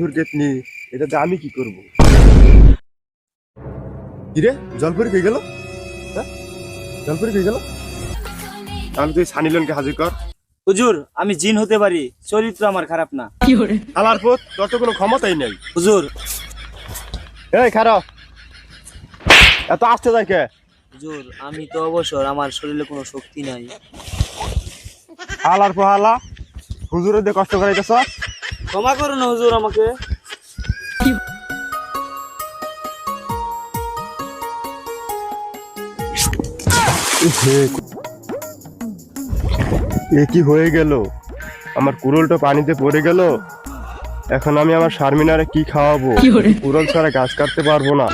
দুর্গেতনি এটাতে আমি কি করব? কিরে জলপরি কই গেল? হ্যাঁ জলপরি কই গেল? তাহলে তুই সানিলনকে হাজির কর। হুজুর আমি জিন হতে পারি, চরিত্র আমার খারাপ না। আলার পথ তোর তো কোনো ক্ষমতাই নেই। হুজুর এই খারাপ এত আসতে যায় কে? হুজুর আমি তো অবসর, আমার শরীরে কোনো শক্তি নাই। আলার পোহালা হুজুরের দিয়ে কষ্ট করাইতেছ। ক্ষমা করুন হুজুর আমাকে। এ কি হয়ে গেল? আমার কুড়োলটা পানিতে পড়ে গেল। এখন আমি আমার শারমিনারে কি খাওয়াবো? কুড়োল ছাড়া গাছ কাটতে পারবো না।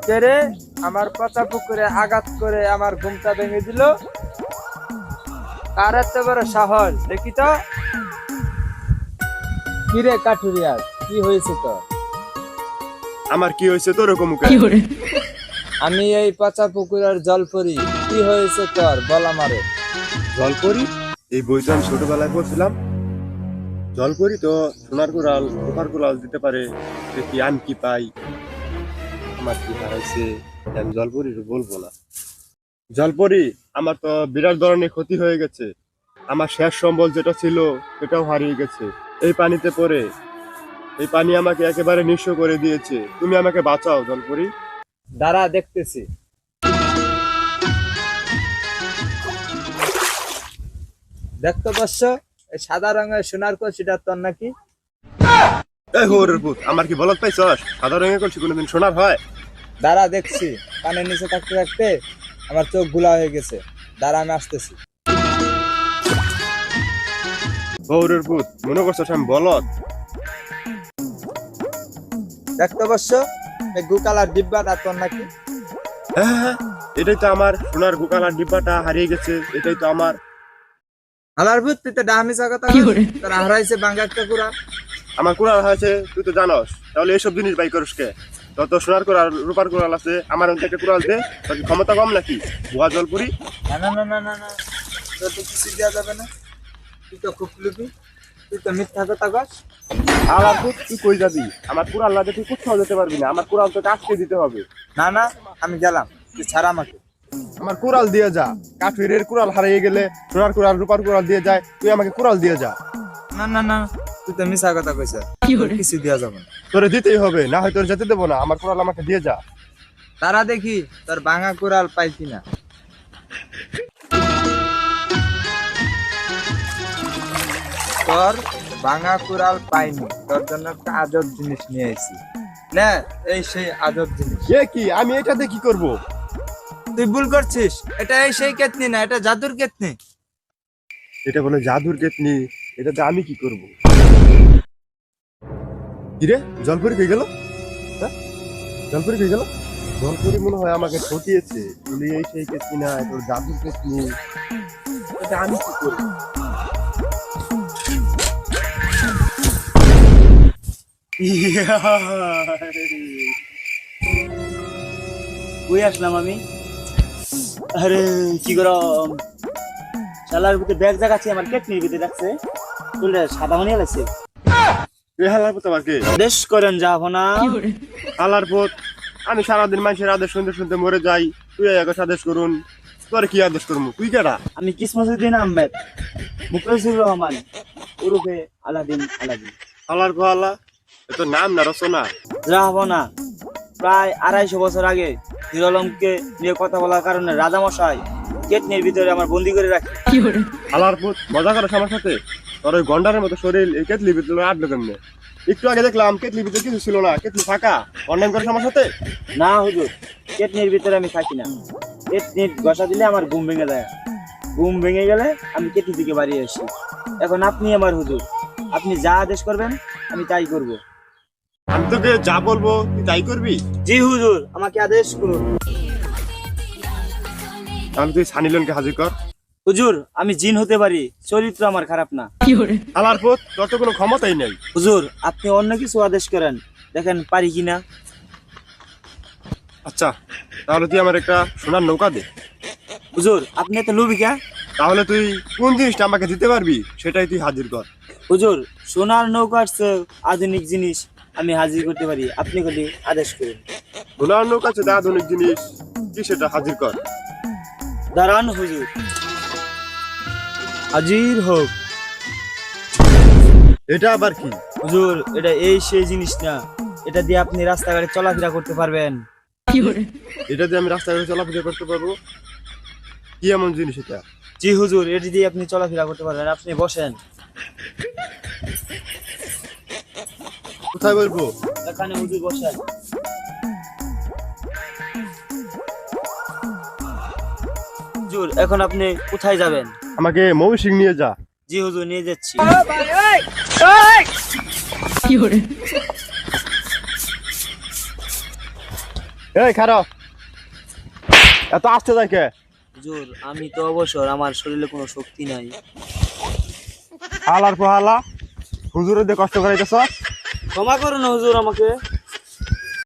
কে রে আমার পচা পুকুরে আঘাত করে আমার ঘুমটা ভেঙে দিল? কার এত বড় সাহস দেখি তো। কি রে কাঠুরিয়া, কি হয়েছে তো? আমার কি হয়েছে তোর এরকম? আমি এই পচা পুকুরের জলপরি, কি হয়েছে তোর বল আমারে। জলপরি? এই বইটা আমি ছোটবেলায় পড়ছিলাম। জলপরি তো সোনার কুড়াল রূপার কুড়াল দিতে পারে। দেখি আমি কি পাই। আমার কি হারাইছে আমি জলপরির বলবো না। জলপরি আমার তো বিরাট ধরনের ক্ষতি হয়ে গেছে। আমার শেষ সম্বল যেটা ছিল সেটাও হারিয়ে গেছে এই পানিতে পড়ে। এই পানি আমাকে একেবারে নিঃস্ব করে দিয়েছে। তুমি আমাকে বাঁচাও জলপরি। দাঁড়া দেখতেছি। দেখতে পাচ্ছ এই সাদা রঙের সোনার কলসিটা তোর নাকি? এই হোরের পুত, আমার কি বলত পাইছস? সাদা রঙের কলসি কোনোদিন সোনার হয়? দাঁড়া দেখছি। পানির নিচে থাকতে থাকতে আমার চোখ গুলা হয়ে গেছে। দাঁড়া আমি আসতেছি। হোরের পুত, মনে করছস আমি বলত? দেখতে পাচ্ছ এই গুকালার ডিব্বাটা তোর নাকি? হ্যাঁ হ্যাঁ, এটাই তো আমার সোনার গোকালার ডিব্বাটা হারিয়ে গেছে। এটাই তো আমার। আমার ভূত তুই তো ডাহামি কথা তোর হারাইছে বাঙ্গা একটা কুড়া। আমার কুড়াল হয়েছে তুই তো জানস, তাহলে এইসব জিনিস বাই করিস কে? তত সোনার কুড়াল রূপার কুড়াল আছে, আমার থেকে কুড়াল দে। তোর কি ক্ষমতা কম নাকি ভুয়া জলপুরি? না না না না না না, তোর তো কিছু দেওয়া যাবে না। তুই তো খুব লুবি, তুই তো মিথ্যা কথা কস। আবার তুই কই যাবি? আমার কুড়াল না তুই কোথাও যেতে পারবি না। আমার কুড়াল তোকে আজকে দিতে হবে। না না আমি গেলাম, তুই ছাড়া আমাকে। আমার কুড়াল দিয়ে যা। কাঠুরের কুড়াল হারিয়ে গেলে সোনার কুড়াল রূপার কুড়াল দিয়ে যায়, তুই আমাকে কুড়াল দিয়ে যা। না না না, তুই তো মিথ্যা কথা কইছ। কিছু দেওয়া যাবে না। তোরে দিতেই হবে, না হয় তোর যেতে দেবো না। আমার কুড়াল আমাকে দিয়ে যা। তারা দেখি তোর ভাঙা কুড়াল পাই কিনা। তোর ভাঙা কুড়াল পাইনি, তোর জন্য একটা আজব জিনিস নিয়ে আইছি। না এই সেই আজব জিনিস। এ কি? আমি এটাতে কি করব? তুই ভুল করছিস, এটা এই সেই কেতনি না, এটা জাদুর কেতনি। এটা বলে জাদুর কেতনি, এটাতে আমি কি করব? কিরে জলপরি কই গেল? হ্যাঁ জলপরি কই গেল? জলপরি মনে হয় আমাকে ঠকিয়েছে। বলি এই সেই কেতনি না, এটা ওর জাদুর কেতনি। এটা আমি কি করব? কই আসলাম আমি? আরে কি গরম! শালার ভিতরে ব্যাগ জাগাচ্ছি, আমার কেটনির ভিতরে রাখছে। চলে সাদা মনে লাগছে। এ হালার পথ আমাকে বেশ করেন যাবো না। হালার পথ। আমি সারাদিন মানুষের আদেশ শুনতে শুনতে মরে যাই। তুই এক আদেশ করুন, তোর কি আদেশ করবো? তুই কেডা? আমি কিসমতুদ্দিন আহমেদ, মুখলেসুর রহমান ওরফে আলাদিন। আলাদিন হালার গোহালা, এ তো নাম না রচনা। যাবো না। প্রায় 250 বছর আগে হিরো আলমকে নিয়ে কথা বলার কারণে রাজামশাই কেটনির ভিতরে আমার বন্দি করে রাখে। হালার পথ, মজা করাস আমার সাথে? তোর ওই গন্ডারের মতো শরীর এই কেটলির ভিতরে আটলো কেমনে? একটু আগে দেখলাম কেটলির ভিতরে কিছু ছিল না, কেটলি ফাঁকা। অন্যায় করিস আমার সাথে? না হুজুর, কেটনির ভিতরে আমি থাকি না। কেটনির ঘষা দিলে আমার ঘুম ভেঙে যায়। ঘুম ভেঙে গেলে আমি কেটনি থেকে বাড়ি আসি। এখন আপনি আমার হুজুর, আপনি যা আদেশ করবেন আমি তাই করব। আমি তোকে যা বলবো তুই তাই করবি? জি হুজুর, আমাকে আদেশ করুন। তাহলে তুই সানিলনকে হাজির কর। হুজুর আমি জিন হতে পারি, চরিত্র আমার খারাপ না। হালার পথ, তোর তো কোনো ক্ষমতাই নেই। হুজুর আপনি অন্য কিছু আদেশ করেন, দেখেন পারি কিনা। আচ্ছা তাহলে তুই আমার একটা সোনার নৌকা দে। হুজুর আপনি এত লুবি কে? তাহলে তুই কোন জিনিসটা আমাকে দিতে পারবি সেটাই তুই হাজির কর। হুজুর, সোনার নৌকা আসছে, আধুনিক জিনিস আমি হাজির করতে পারি, আপনি খালি আদেশ করুন। সোনার নৌকা আছে আধুনিক জিনিস, কি সেটা হাজির কর। দাঁড়ান হুজুর, হাজির হোক। এটা আবার কি? হুজুর, এটা এই সেই জিনিস না, এটা দিয়ে আপনি রাস্তাঘাটে চলাফেরা করতে পারবেন। এটা দিয়ে আমি রাস্তাঘাটে চলাফেরা করতে পারবো? কি এমন জিনিস এটা? জি হুজুর, এটি দিয়ে আপনি চলাফেরা করতে পারবেন, আপনি বসেন। কোথায় বলবো? এখানে হুজুর বসেন। হুজুর, এখন আপনি কোথায় যাবেন? আমাকে মৌসিং নিয়ে যা। জি হুজুর, নিয়ে যাচ্ছি। এই খারো, এত আসতে থাকে। হুজুর, আমি তো অবসর, আমার শরীরে কোনো শক্তি নাই। হালার পোহালা হুজুরের দিয়ে কষ্ট করাইতেছ। ক্ষমা করুন হুজুর আমাকে।